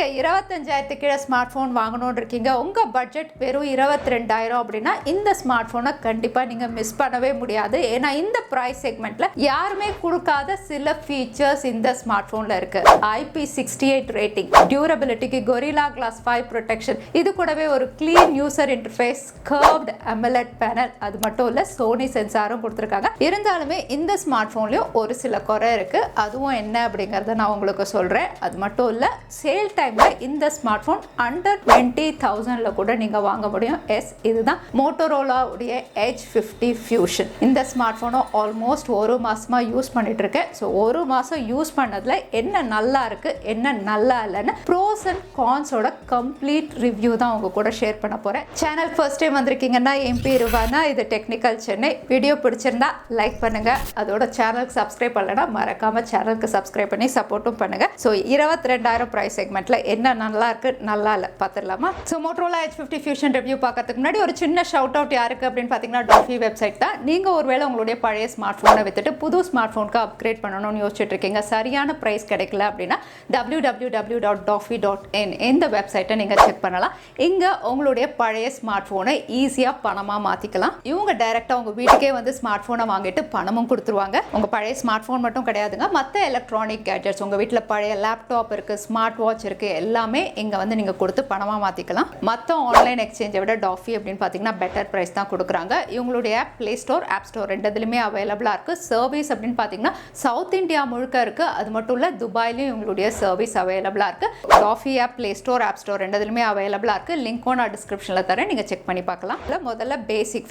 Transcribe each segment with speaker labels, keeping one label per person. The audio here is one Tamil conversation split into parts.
Speaker 1: நீங்கள் 25,000 கீழே ஸ்மார்ட் ஃபோன் வாங்கணும்னு இருக்கீங்க, உங்கள் பட்ஜெட் வெறும் 22,000 அப்படின்னா இந்த ஸ்மார்ட் ஃபோனை கண்டிப்பாக நீங்கள் மிஸ் பண்ணவே முடியாது. ஏன்னா இந்த ப்ரைஸ் செக்மெண்ட்டில் யாருமே கொடுக்காத சில ஃபீச்சர்ஸ் இந்த ஸ்மார்ட் ஃபோனில் இருக்குது. IP68 ரேட்டிங், டியூரபிலிட்டிக்கு கொரில்லா கிளாஸ் 5 ப்ரொடெக்ஷன், இது கூடவே ஒரு clean user interface, curved AMOLED panel, அது மட்டும் இல்லை சோனி சென்சாரும் கொடுத்துருக்காங்க. இருந்தாலுமே இந்த ஸ்மார்ட் ஃபோன்லேயும் ஒரு சில குறை இருக்குது. அதுவும் என்ன அப்படிங்கிறத நான் உங்களுக்கு சொல்கிறேன். அது மட்டும் இல்லை, சேல் டைமில் இந்த ஸ்மார்ட் ஃபோன் அண்டர் 20,000 கூட நீங்கள் வாங்க முடியும். இதுதான் Motorola உடைய Edge 50 Fusion. இந்த ஸ்மார்ட் ஃபோனை ஆல்மோஸ்ட் ஒரு மாசமாக யூஸ் பண்ணிட்டு இருக்கேன். ஸோ ஒரு மாதம் யூஸ் பண்ணதில் என்ன நல்லா இருக்குது, என்ன நல்லா இல்லைன்னு ப்ரோஸ் அண்ட் கான்ஸோட கம்ப்ளீட் ரிவ்யூ தான் உங்க கூட ஷேர் பண்ண போகிறேன். சேனல் ஃபர்ஸ்ட் டைம் வந்திருக்கீங்கன்னா என் பேர் ருவானா, இது டெக்னிக்கல் சென்னை. வீடியோ பிடிச்சிருந்தா லைக் பண்ணுங்கள். அதோட சேனலுக்கு சப்ஸ்கிரைப் பண்ணலைன்னா மறக்காமல் சேனலுக்கு சப்ஸ்கிரைப் பண்ணி சப்போர்ட்டும் பண்ணுங்கள். ஸோ 22,000 ப்ரைஸ் செக்மெண்ட்டில் என்ன நல்லா இருக்குது, நல்லா இல்லை பார்த்துடலாமா? So Motorola Edge 50 Fusion review பார்க்கறதுக்கு முன்னாடி ஒரு சின்ன ஷவுட் அவுட் யாருக்கு அப்படின்னு பார்த்தீங்கன்னா டாஃபி வெப்சைட் தான். நீங்கள் ஒருவேளை உங்களுடைய பழைய ஸ்மார்ட் ஃபோனை வித்துட்டு புது ஸ்மார்ட் ஃபோனுக்கு அப்கிரேட் பண்ணணும்னு யோசிச்சுட்டு இருக்கீங்க, சரியான ப்ரைஸ் கிடைக்கல அப்படின்னா www.doffy.in இந்த வெப்சைட்டை நீங்கள் செக் பண்ணலாம். இங்கே உங்களுடைய பழைய ஸ்மார்ட் ஃபோனை ஈஸியாக பணமாக மாற்றிக்கலாம். இவங்க டைரெக்டாக உங்கள் வீட்டுக்கே வந்து ஸ்மார்ட் ஃபோனை வாங்கிட்டு பணமும் கொடுத்துருவாங்க. உங்கள் பழைய ஸ்மார்ட் ஃபோன் மட்டும் கிடையாதுங்க, மற்ற எலக்ட்ரானிக் கேட்ஜெட்ஸ், உங்கள் வீட்டில் பழைய லேப்டாப் இருக்குது, ஸ்மார்ட் வாட்ச் இருக்குது, எல்லாமே இங்கே வந்து நீங்கள் கொடுத்து பணமாக மாற்றிக்கலாம். மற்ற ஆன்லைன் எக்ஸ்சேஞ்சை விட டாஃபி அப்படின்னு பார்த்தீங்கன்னா பெட்டர் ப்ரைஸ் தான் கொடுக்குறாங்க. இவங்களுடைய app play store, app store ரெண்டுலேயுமே அவைலபிளாக இருக்குது. சர்வீஸ் அப்படின்னு பார்த்தீங்கன்னா சவுத் இந்தியா முழுக்க இருக்குது. அது மட்டும் இல்லை, துபாயிலையும் இவங்களுடைய சர்வீஸ் அவைலபிளாக இருக்குது. டாஃபி app play store, app store ரெண்டுலேயுமே அவைலபிளாக இருக்குது. லிங்க்கும் நான் டிஸ்கிரிப்ஷனில் தரேன், நீங்கள் செக் பண்ணி பார்க்கலாம். இல்லை, முதல்ல பேசிக்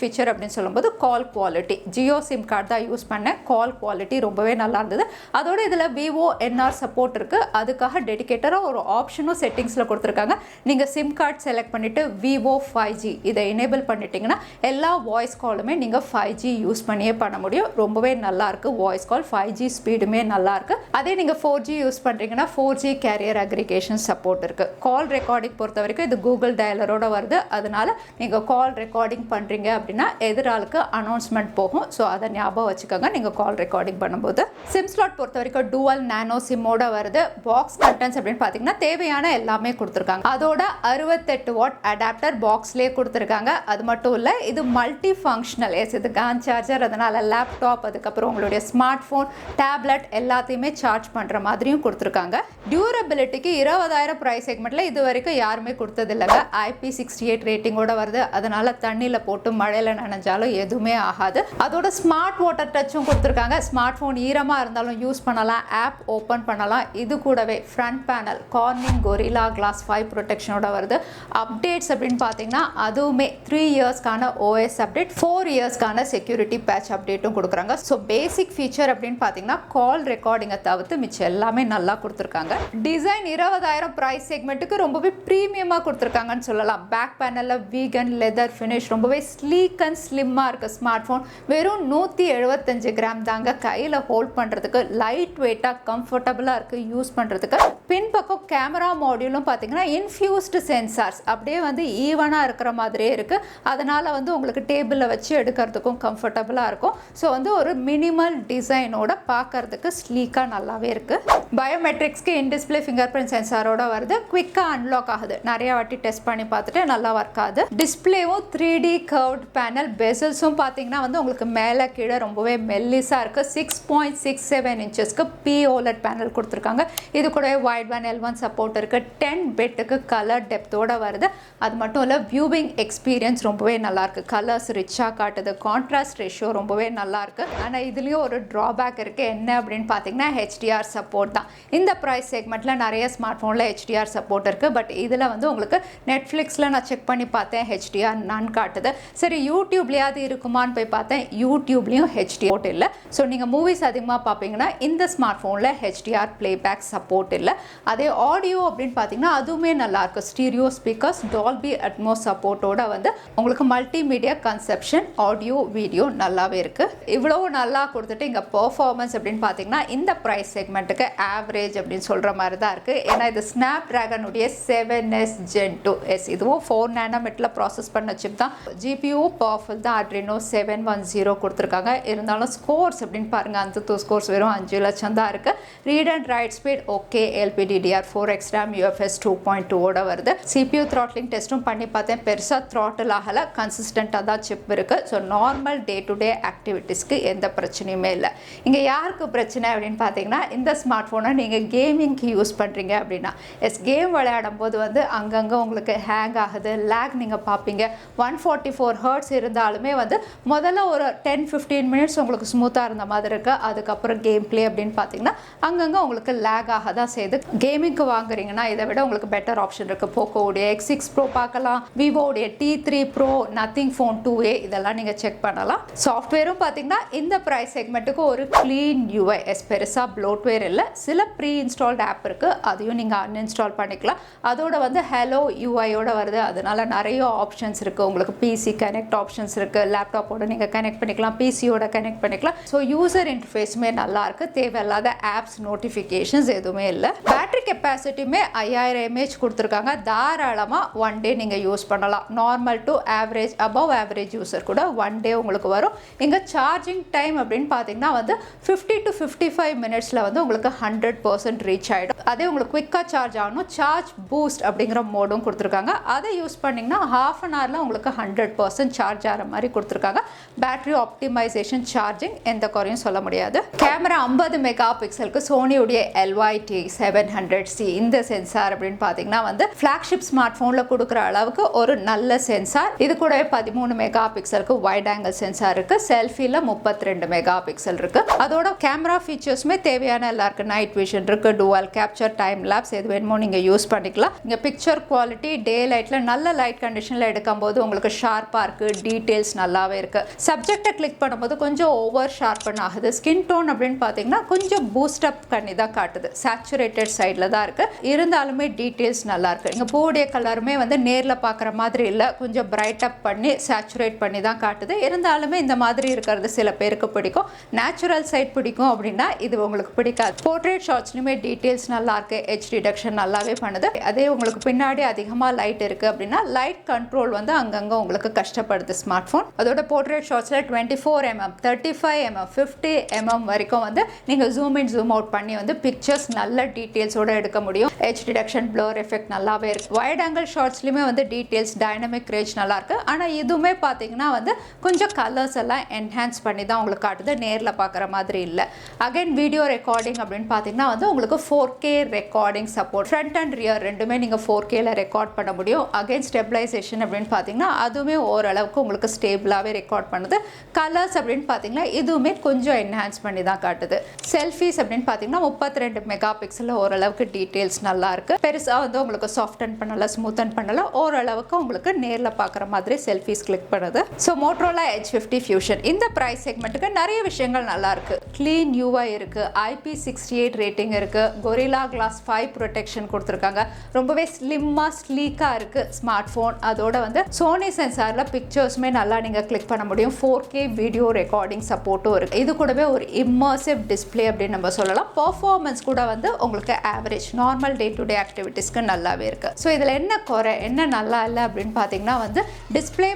Speaker 1: ஃபீச்சர் அப்படின்னு சொல்லும்போது call quality. Jio sim card தான் யூஸ் பண்ணேன். கால் குவாலிட்டி ரொம்பவே நல்லா இருந்தது. அதோட இதில் விவோ என்ஆர் சப்போர்ட் இருக்குது. அதுக்காக டெடிகேட்டடாக ஒரு ஆப்ஷனும் செட்டிங்ஸில் கொடுத்துருக்காங்க. நீங்கள் சிம் கார்டு செலக்ட் பண்ணிவிட்டு விவோ 5G இதை எனேபிள் பண்ணிட்டீங்கன்னா எல்லா வாய்ஸ் காலுமே நீங்கள் 5G யூஸ் பண்ணியே பண்ண முடியும். ரொம்பவே நல்லாயிருக்கு வாய்ஸ் கால். 5G ஸ்பீடுமே நல்லாயிருக்கு. அதே நீங்கள் 4G யூஸ் பண்ணுறீங்கன்னா 4G கேரியர் அக்ரிகேஷன் சப்போர்ட் இருக்குது. கால் ரெக்கார்டிங் பொறுத்த வரைக்கும் இது கூகுள் டயலரோட வருது. அதனால் நீங்கள் கால் ரெக்கார்டிங் பண்ணுறீங்க அப்படின்னா எதிராளுக்கு அனௌன்ஸ்மெண்ட் போகும். ஸோ அதை ஞாபகம் வச்சுக்கோங்க நீங்கள் கால் ரெக்கார்டிங் பண்ணும்போது. சிம் ஸ்லாட் பொறுத்த வரைக்கும் டூவல் நானோ சிம்மோட வருது. பாக்ஸ் கண்டென்ட்ஸ் அப்படின்னு பார்த்தீங்கன்னா தேவையான எல்லாமே கொடுத்துருக்காங்க. அதோட 68 வாட் அடாப்டர் பாக்ஸ்லேயே கொடுத்துருக்காங்க. அது மட்டும் இல்லை, இது மல்டி ஃபங்க்ஷனல். இது கான் சார்ஜர், அதனால லேப்டாப், அதுக்கப்புறம் உங்களுடைய ஸ்மார்ட் ஃபோன், டேப்லெட் எல்லாத்தையுமே சார்ஜ் பண்ணுற மாதிரியும் கொடுத்துருக்காங்க. டியூரபிலிட்டிக்கு 20,000 ப்ரைஸ் செக்மெண்ட்டில் இது வரைக்கும் யாருமே கொடுத்தது இல்லைங்க. IP68 ரேட்டிங்கோட வருது. அதனால தண்ணியில் போட்டு மழையில் நனைஞ்சாலும் எதுவுமே ஆகாது. அதோட ஸ்மார்ட் வாட்டர் டச்சும் கொடுத்துருக்காங்க. ஸ்மார்ட் ஃபோன் ஈரமாக இருந்தாலும் யூஸ் பண்ணலாம், ஆப் ஓப்பன் பண்ணலாம். இது கூடவே front panel Corning Gorilla glass 5 ப்ரொடெக்ஷனோட வருது. அப்டேட்ஸ் அப்படின்னு பார்த்தீங்கன்னா அதுவுமே 3 இயர்ஸ்க்கான OS அப்டேட், 4 இயர்ஸ்க்கான செக்யூரிட்டி பேட்ச் அப்டேட்டும் கொடுக்குறாங்க. ஸோ பேசிக் ஃபீச்சர் அப்படின்னு பார்த்தீங்கன்னா கால் ரெக்கார்டிங்கை தவிர்த்து மிச்சம் எல்லாமே நல்லா கொடுத்துருக்காங்க. டிசைன் 20,000 ப்ரைஸ் செக்மெண்ட்டுக்கு ரொம்பவே ப்ரீமியமாக கொடுத்துருக்காங்கன்னு சொல்லலாம். பேக் பேனலில் வீகன் லெதர் ஃபினிஷ், ரொம்பவே ஸ்லீக் அண்ட் ஸ்லிம்மாக இருக்குது. ஸ்மார்ட் ஃபோன் வெறும் 175 கிராம் தாங்க. கையில் ஹோல்ட் பண்ணுறதுக்கு லைட் வெயிட்டாக கம்ஃபர்டபுளாக இருக்குது யூஸ் பண்ணுறதுக்கு. பின்பக்கம் கேமரா மாடியூலும் பார்த்தீங்கன்னா இன்ஃபியூஸ்டு சென்சார்ஸ் அப்படியே வந்து ஈவனாக இருக்கிற மாதிரியே இருக்குது. அதனால் வந்து உங்களுக்கு டேபிளில் வச்சு எடுக்கிறதுக்கும் கம்ஃபர்டபுளாக இருக்கும். ஸோ வந்து ஒரு மினிமல் டிசைனோட பார்க்கறதுக்கு ஸ்லீக்காக நல்லாவே இருக்குது. பயோமெட்ரிக்ஸ்க்கு இன் டிஸ்பிளே ஃபிங்கர் பிரிண்ட் சென்சாரோட வருது. குவிக்காக அன்லாக் ஆகுது. நிறைய வாட்டி டெஸ்ட் பண்ணி பார்த்துட்டு நல்லா ஒர்க் ஆகுது. டிஸ்பிளேவும் 3D கர்வ்ட் பேனல். பெசல்ஸும் பார்த்தீங்கன்னா வந்து உங்களுக்கு மேலே கீழே ரொம்பவே மெல்லிஸாக இருக்குது. 6.67 இன்ச்சஸ்க்கு OLED பேனல் கொடுத்துருக்காங்க. இது கூட வைட் பேண்ட் L1 சப்போர்ட் இருக்குது. 10 பிட்டுக்கு கலர் டெப்த்தோட வருது. அது மட்டும் இல்லை, வியூவிங் எக்ஸ்பீரியன்ஸ் ரொம்பவே நல்லாயிருக்கு. கலர்ஸ் ரிச்சாக காட்டுது. கான்ட்ராஸ்ட் ரேஷியோ ரொம்பவே நல்லாயிருக்கு. ஆனால் இதுலேயும் ஒரு ட்ராபேக் இருக்குது. என்ன அப்படின்னு பார்த்தீங்கன்னா HDR சப்போர்ட் தான். இந்த ப்ரைஸ் செக்மெண்ட்டில் நிறைய ஸ்மார்ட் ஃபோனில் HDR சப்போர்ட் இருக்குது. பட் இதில் வந்து உங்களுக்கு நெட்ஃப்ளிக்ஸில் நான் செக் பண்ணி பார்த்தேன், HDR நான் காட்டுது. சரி, யூடியூப்லேயாவது இருக்குமான்னு போய் பார்த்தேன், யூடியூப்லேயும் HDR இல்லை. ஸோ நீங்கள் மூவிஸ் அதிகமாக பார்ப்பீங்கன்னா இந்த ஸ்மார்ட் ஃபோனில் HDR பிளேபேக் சப்போர்ட் இல்லை. அதே ஆடியோ அப்படின்னு பார்த்தீங்கன்னா அதுவுமே நல்லாயிருக்கு. ஸ்டீரியோ ஸ்பீக்கர்ஸ், டால்பி அட்மோஸ் சப்போர்ட்டோட வந்து உங்களுக்கு மல்டிமீடியா கன்செப்ஷன் ஆடியோ வீடியோ நல்லாவே இருக்குது. இவ்வளோ நல்லா கொடுத்துட்டு இங்கே பெர்ஃபார்மன்ஸ் அப்படின்னு பார்த்தீங்கன்னா இந்த ப்ரைஸ் செக்மெண்ட்டுக்கு ஆவரேஜ் அப்படின்னு சொல்கிற மாதிரி தான் இருக்குது. ஏன்னா இது ஸ்னாப்ட்ராகனுடைய 7S Gen 2S, இதுவும் 4 nanometerல ப்ராசஸ் பண்ண சிப் தான். GPU பவர்ஃபுல் தான். Adreno 710 கொடுத்துருக்காங்க. இருந்தாலும் ஸ்கோர்ஸ் அப்படின்னு பாருங்கள், அந்த ஸ்கோர்ஸ் வெறும் 5 லட்சம் தான் இருக்குது. Read and right speed okay, LPD DDR4X RAM UFS 2.2 ஓட வருது. CPU throttling டெஸ்ட்டும் பண்ணி பார்த்தேன், பெருசா throttle ஆகல, கன்சிஸ்டண்டா தான் சிப் இருக்கு. So normal day to day ஆக்டிவிட்டீஸ்க்கு எந்த பிரச்சனையுமே இல்லை. இங்கே யாருக்கு பிரச்சனை அப்படின்னு பார்த்தீங்கன்னா, இந்த ஸ்மார்ட் ஃபோனை நீங்கள் கேமிங்க்கு யூஸ் பண்ணுறீங்க அப்படின்னா, கேம் விளையாடும் போது வந்து அங்கங்கே உங்களுக்கு ஹேங் ஆகுது, லேக் நீங்கள் பார்ப்பீங்க. 144 Hz இருந்தாலுமே வந்து முதல்ல ஒரு 10-15 மினிட்ஸ் உங்களுக்கு ஸ்மூத்தாக இருந்த மாதிரி இருக்குது. அதுக்கப்புறம் கேம் பிளே அப்படின்னு பார்த்தீங்கன்னா அங்கங்கே உங்களுக்கு லேக் ஆக தான் செய்யுது. கேமிங்க்கு வாங்குறீங்கன்னா இதை விட உங்களுக்கு பெட்டர் ஆப்ஷன் இருக்குது. போக்கோடைய X6 Pro பார்க்கலாம், விவோடைய T3 Pro, nothing phone 2A இதெல்லாம் நீங்கள் செக் பண்ணலாம். சாஃப்ட்வேரும் பார்த்தீங்கன்னா இந்த ப்ரைஸ் செக்மெண்ட்டுக்கு ஒரு க்ளீன் UI, பெருசாக ப்ளோட்வேர் இல்லை. சில ப்ரீ இன்ஸ்டால்ட் ஆப் இருக்குது, அதையும் நீங்கள் அன்இன்ஸ்டால் பண்ணிக்கலாம். அதோட வந்து ஹலோ யூஐயோட வருது, அதனால நிறைய ஆப்ஷன்ஸ் இருக்குது. உங்களுக்கு பிசி கனெக்ட் ஆப்ஷன்ஸ் இருக்குது, லேப்டாப்போட நீங்கள் கனெக்ட் பண்ணிக்கலாம், பிசியோட கனெக்ட் பண்ணிக்கலாம். ஸோ யூசர் இன்டர்ஃபேஸுமே நல்லா இருக்குது, தேவையில்லாத ஆப்ஸ் நோட்டிஃபிகேஷன்ஸ் எதுவுமே இல்லை. பேட்டரி கெப்பாசிட்டியுமே 5000 mAh கொடுத்துருக்காங்க. தாராளமாக ஒன் டே நீங்கள் யூஸ் பண்ணலாம். Normal to average, above average user கூட ஒன் டே உங்களுக்கு வரும். இங்கே சார்ஜிங் டைம் அப்படின்னு பார்த்தீங்கன்னா வந்து 50 to 55 மினிட்ஸில் வந்து உங்களுக்கு 100% ரீச் ஆகிடும். அதே உங்களுக்கு குவிக்காக சார்ஜ் ஆகணும், சார்ஜ் பூஸ்ட் அப்படிங்கிற மோடும் கொடுத்துருக்காங்க. அதை யூஸ் பண்ணிங்கன்னா half an hourல உங்களுக்கு 100% சார்ஜ் ஆகிற மாதிரி கொடுத்துருக்காங்க. பேட்டரி ஆப்டிமைசேஷன், சார்ஜிங் எந்த குறையும் சொல்ல முடியாது. கேமரா 50 மெகா பிக்சலுக்கு சோனியுடைய LYT700C இந்த சென்சார் அப்படின்னு பார்த்தீங்கன்னா வந்து ஃப்ளாக்ஷிப் ஸ்மார்ட் ஃபோனில் கொடுக்குற அளவுக்கு ஒரு நல்ல சென்சார். இது கூடவே 13 மெகா பிக்சலுக்கு வைட் ஆங்கிள் சென்சார் இருக்குது. செல்ஃபியில் 32 மெகா பிக்சல் இருக்குது. அதோட கேமரா ஃபீச்சர்ஸுமே தேவையான எல்லாம் இருக்குது. நைட் விஷன் இருக்குது, டுவல் கேப்சர், டைம் லேப்ஸ் எது வேணுமோ நீங்கள் யூஸ் பண்ணிக்கலாம். இங்கே பிக்சர் குவாலிட்டி டே லைட்டில் நல்ல லைட் கண்டிஷனில் எடுக்கும்போது உங்களுக்கு ஷார்ப்பாக இருக்குது, டீட்டெயில்ஸ் நல்லாவே இருக்குது. சப்ஜெக்டை கிளிக் பண்ணும்போது கொஞ்சம் ஓவர் ஷார்பன் ஆகுது. ஸ்கின் டோன் அப்படின்னு பார்த்தீங்கன்னா கொஞ்சம் பூஸ்ட் அப் பண்ணி தான் காட்டுது, சேச்சுரேட்டட் சைடில் தான் இருக்குது. இருந்தாலுமே டீட்டெயில்ஸ் நல்லா இருக்குது. இங்கே பூவுடைய கலருமே வந்து நேரில் பார்க்குற மாதிரி இல்லை, கொஞ்சம் பிரைட் அப் பண்ணி சேச்சுரேட் பண்ணி தான் காட்டுது. இருந்தாலுமே இந்த மாதிரி இருக்கிறது சில பேருக்கு பிடிக்கும், நேச்சுரல் சைட் பிடிக்கும் அப்படின்னா இது உங்களுக்கு பிடிக்காது. போர்ட்ரேட் ஷாட்ஸ்லையுமே டீட்டெயில்ஸ் நல்லா இருக்குது, எட்ஜ் டிடக்ஷன் நல்லாவே பண்ணுது. அதே உங்களுக்கு பின்னாடி அதிகமாக லைட் இருக்குது அப்படின்னா லைட் கண்ட்ரோல் வந்து அங்கங்கே உங்களுக்கு கஷ்டப்படுது ஸ்மார்ட் ஃபோன். அதோட போர்ட்ரேட் ஷாட்ஸில் 24mm, 35mm, 50mm வரைக்கும் வந்து நீங்கள் ஜூம் இன் ஜூம் அவுட் பண்ணி வந்து பிக்சர்ஸ் நல்ல டீட்டெயில்ஸோட எடுக்க முடியும். எட்ஜ் டிடக்ஷன், ப்ளர் எஃபெக்ட் நல்லாவே இருக்கு. வைட் ஆங்கிள் ஷாட்ஸ்லையுமே வந்து டீட்டெயில்ஸ், டைனமிக் ரேஞ்ச் நல்லா இருக்கு. ஆனால் இதுவுமே பார்த்தீங்கன்னா வந்து கொஞ்சம் கலர்ஸ் எல்லாம் என்ஹான்ஸ் பண்ணி தான் உங்களுக்கு காட்டுது, நேரில் பார்க்குற மாதிரி இல்லை. அகைன் வீடியோ ரெக்கார்டிங் அப்படின்னு பார்த்தீங்கன்னா வந்து உங்களுக்கு 4K recording support, front and rear ரெண்டுமே நீங்கள் 4Kல ரெக்கார்ட் பண்ண முடியும். அகைன் ஸ்டெபிலைசேஷன் அப்படின்னு பார்த்தீங்கன்னா அதுவுமே ஓரளவுக்கு உங்களுக்கு ஸ்டேபிளாகவே ரெக்கார்ட் பண்ணுது. கலர்ஸ் அப்படின்னு பார்த்தீங்கன்னா இதுவுமே கொஞ்சம் என்ஹான்ஸ் பண்ணி தான் காட்டுது. செல்ஃபீஸ் அப்படின்னு பார்த்தீங்கன்னா 32 மெகா பிக்சலில் ஓரளவுக்கு டீட்டெயில்ஸ் நல்லா இருக்கு. பெருசாக வந்து உங்களுக்கு சாஃப்டன் பண்ணல, ஸ்மூத்தன் பண்ணல, ஓரளவுக்கு உங்களுக்கு நேரில் பார்க்குற மாதிரி செல்ஃபீஸ் கிளிக் பண்ணுது. ஸோ Motorola Edge 50 Fusion இந்த ப்ரைஸ் செக்மெண்ட்டுக்கு நிறைய விஷயங்கள் நல்லா இருக்கு. க்ளீன் UI இருக்கு, IP68 ரேட்டிங் இருக்கு, Gorilla Glass 5 ப்ரொடெக்ஷன் கொடுத்துருக்காங்க. ரொம்பவே ஸ்லிம்மாக ஸ்லீக்காக இருக்கு ஸ்மார்ட் ஃபோன். அதோட வந்து சோனி சென்சாரில் பிக்சர்ஸுமே நல்லா நீங்கள் கிளிக் பண்ண முடியும். 4K வீடியோ ரெக்கார்டிங் சப்போர்ட்டும் இருக்கு. இது கூடவே ஒரு இம்மர்சிவ் டிஸ்பிளே அப்படின்னு நம்ம சொல்லலாம். பர்ஃபார்மன்ஸ் கூட வந்து உங்களுக்கு average, normal day to day ஆக்டிவிட்டீஸ்க்கு நல்லாவே இருக்கு. ஸோ இதில் என்ன குறை, என்ன நல்லா இல்லை அப்படின்னு பார்த்தீங்கன்னா வந்து டிஸ்பிளே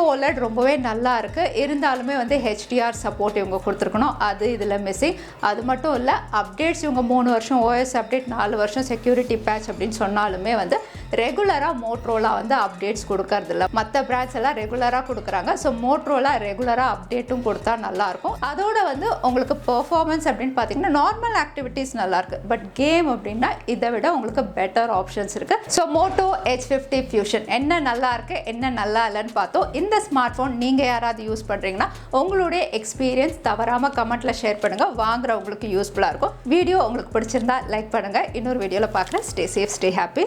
Speaker 1: OLED ரொம்பவே நல்லா இருக்கு. இருந்தாலுமே வந்து HDR சப்போர்ட் இவங்க கொடுத்துருக்கணும், அது இதில் மிஸ்ஸிங். அது மட்டும் இல்லை, அப்டேட்ஸ் இவங்க 3 வருஷம் OS அப்டேட், 4 வருஷம் செக்யூரிட்டி பேட்ச் அப்படின்னு சொன்னாலுமே வந்து ரெகுலராக மோட்ரோலா வந்து அப்டேட்ஸ் கொடுக்கறதில்ல. மற்ற பிராண்ட்ஸ் எல்லாம் ரெகுலராக கொடுக்குறாங்க. ஸோ மோட்ரோலா ரெகுலராக அப்டேட்டும் கொடுத்தா நல்லாயிருக்கும். அதோட வந்து உங்களுக்கு பெர்ஃபார்மன்ஸ் அப்படின்னு பார்த்தீங்கன்னா நார்மல் ஆக்டிவிட்டீஸ் நல்லாயிருக்கு. பட் கேம் அப்படின்னா இதை விட உங்களுக்கு பெட்டர் ஆப்ஷன்ஸ் இருக்குது. ஸோ Moto Edge 50 Fusion என்ன நல்லா இருக்கு, என்ன நல்லா இல்லைன்னு பார்த்தோம். இந்த ஸ்மார்ட் ஃபோன் நீங்கள் யாராவது யூஸ் பண்ணுறீங்கன்னா உங்களுடைய எக்ஸ்பீரியன்ஸ் தவறாமல் கமெண்ட்டில் ஷேர் பண்ணுங்கள். வாங்குற உங்களுக்கு யூஸ்ஃபுல்லாக இருக்கும். வீடியோ உங்களுக்கு பிடிச்சிருந்தா லைக் பண்ணுங்கள். இன்னொரு வீடியோவில் பார்க்குறேன். Stay safe, stay happy.